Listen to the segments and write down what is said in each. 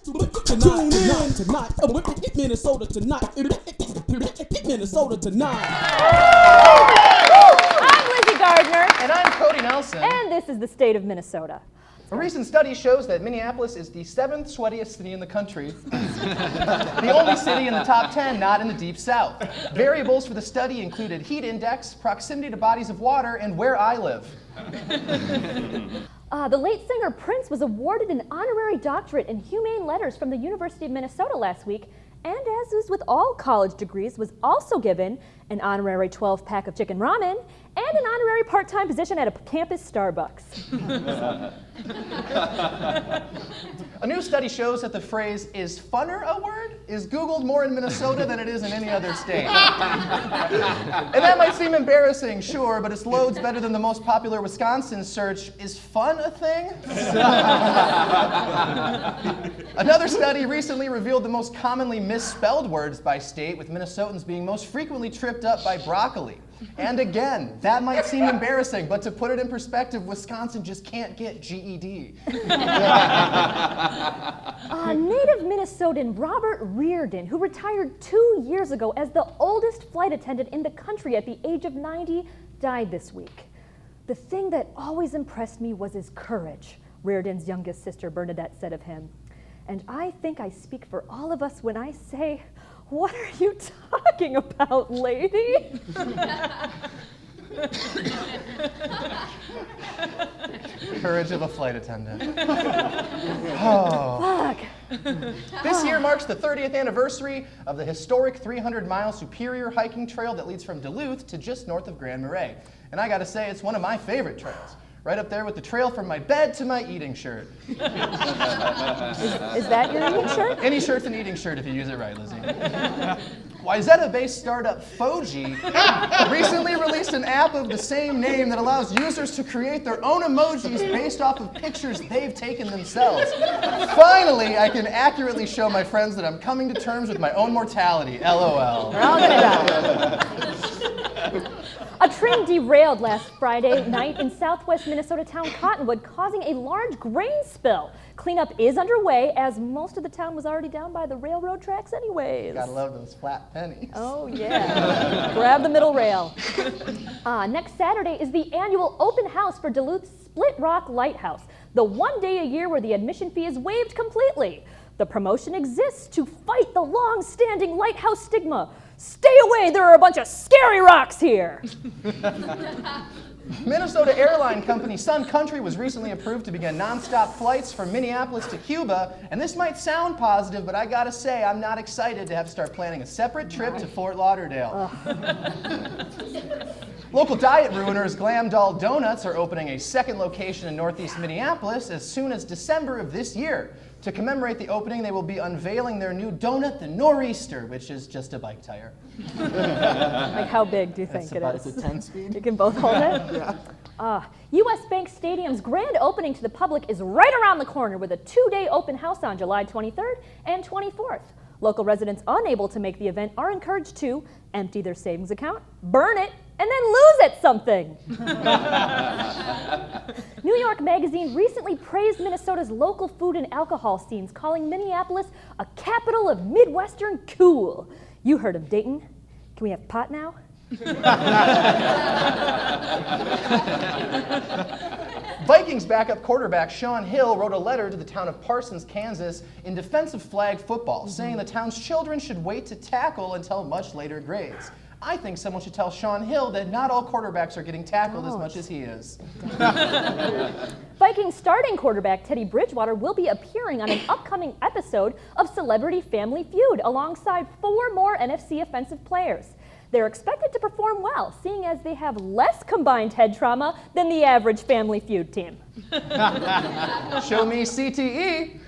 Tonight, Minnesota tonight, Minnesota tonight. I'm Lizzie Gardner. And I'm Cody Nelson. And this is the state of Minnesota. A recent study shows that Minneapolis is the 7th sweatiest city in the country. The only city in the top 10 not in the Deep South. Variables for the study included heat index, proximity to bodies of water, and where I live. The late singer Prince was awarded an honorary doctorate in humane letters from the University of Minnesota last week, and as is with all college degrees, was also given an honorary 12-pack of chicken ramen and an honorary part-time position at a campus Starbucks. A new study shows that the phrase, "is funner a word?" is Googled more in Minnesota than it is in any other state. And that might seem embarrassing, sure, but it's loads better than the most popular Wisconsin search, "is fun a thing?" Another study recently revealed the most commonly misspelled words by state, with Minnesotans being most frequently tripped up by broccoli. And again, that might seem embarrassing, but to put it in perspective, Wisconsin just can't get GED. Native Minnesotan Robert Reardon, who retired 2 years ago as the oldest flight attendant in the country at the age of 90, died this week. The thing that always impressed me was his courage, Reardon's youngest sister Bernadette said of him. And I think I speak for all of us when I say, "What are you talking about, lady?" Courage of a flight attendant. Oh. Fuck. This year marks the 30th anniversary of the historic 300-mile Superior hiking trail that leads from Duluth to just north of Grand Marais. And I gotta say, it's one of my favorite trails. Right up there with the trail from my bed to my eating shirt. Is that your eating shirt? Any shirt's an eating shirt if you use it right, Lizzie. Wayzata-based startup Foji recently released an app of the same name that allows users to create their own emojis based off of pictures they've taken themselves. Finally, I can accurately show my friends that I'm coming to terms with my own mortality. LOL. We're all gonna die. A train derailed last Friday night in southwest Minnesota town Cottonwood, causing a large grain spill. Cleanup is underway, as most of the town was already down by the railroad tracks anyways. Gotta love those flat pennies. Oh, yeah. Grab the middle rail. Next Saturday is the annual open house for Duluth's Split Rock Lighthouse, the one day a year where the admission fee is waived completely. The promotion exists to fight the long-standing lighthouse stigma. Stay away, there are a bunch of scary rocks here. Minnesota airline company Sun Country was recently approved to begin nonstop flights from Minneapolis to Cuba, and this might sound positive, but I gotta say, I'm not excited to have to start planning a separate trip to Fort Lauderdale. Local diet ruiners Glam Donuts are opening a second location in northeast Minneapolis as soon as December of this year. To commemorate the opening, they will be unveiling their new donut, the Nor'easter, which is just a bike tire. Like, how big do you think it is? It's a 10-speed. You can both hold it? Yeah. U.S. Bank Stadium's grand opening to the public is right around the corner with a 2-day open house on July 23rd and 24th. Local residents unable to make the event are encouraged to empty their savings account, burn it, and then lose at something. New York Magazine recently praised Minnesota's local food and alcohol scenes, calling Minneapolis a capital of Midwestern cool. You heard of Dayton. Can we have pot now? Vikings backup quarterback Shaun Hill wrote a letter to the town of Parsons, Kansas, in defense of flag football, saying the town's children should wait to tackle until much later grades. I think someone should tell Shaun Hill that not all quarterbacks are getting tackled as much as he is. Vikings starting quarterback Teddy Bridgewater will be appearing on an upcoming episode of Celebrity Family Feud alongside 4 more NFC offensive players. They're expected to perform well, seeing as they have less combined head trauma than the average Family Feud team. Show me CTE.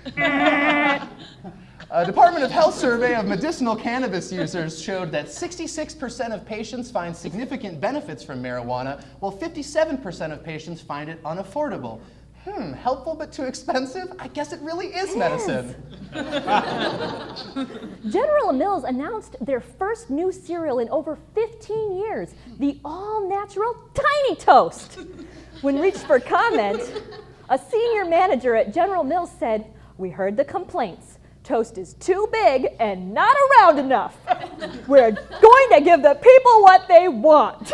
A Department of Health survey of medicinal cannabis users showed that 66% of patients find significant benefits from marijuana, while 57% of patients find it unaffordable. Helpful but too expensive? I guess it really is medicine. General Mills announced their first new cereal in over 15 years, the all-natural Tiny Toast. When reached for comment, a senior manager at General Mills said, "We heard the complaints. Toast is too big and not around enough. We're going to give the people what they want.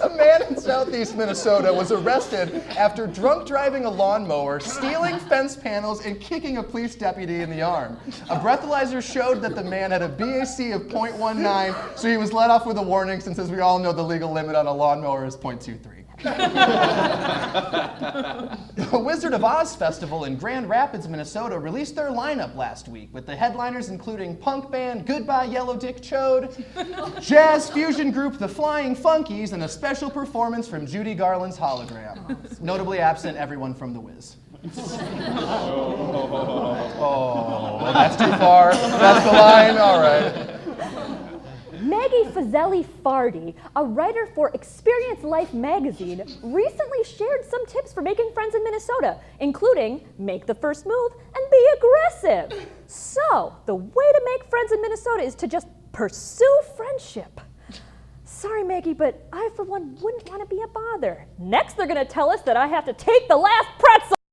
A man in southeast Minnesota was arrested after drunk driving a lawnmower, stealing fence panels, and kicking a police deputy in the arm. A breathalyzer showed that the man had a BAC of 0.19, so he was let off with a warning since, as we all know, the legal limit on a lawnmower is 0.23. The Wizard of Oz Festival in Grand Rapids, Minnesota released their lineup last week, with the headliners including punk band Goodbye Yellow Dick Chode, jazz fusion group The Flying Funkies, and a special performance from Judy Garland's hologram. Notably absent everyone from The Wiz. Oh, that's too far. That's the line. All right. Maggie Fazeli-Fardi, a writer for Experience Life magazine, recently shared some tips for making friends in Minnesota, including make the first move and be aggressive. So, the way to make friends in Minnesota is to just pursue friendship. Sorry, Maggie, but I, for one, wouldn't want to be a bother. Next, they're going to tell us that I have to take the last pretzel.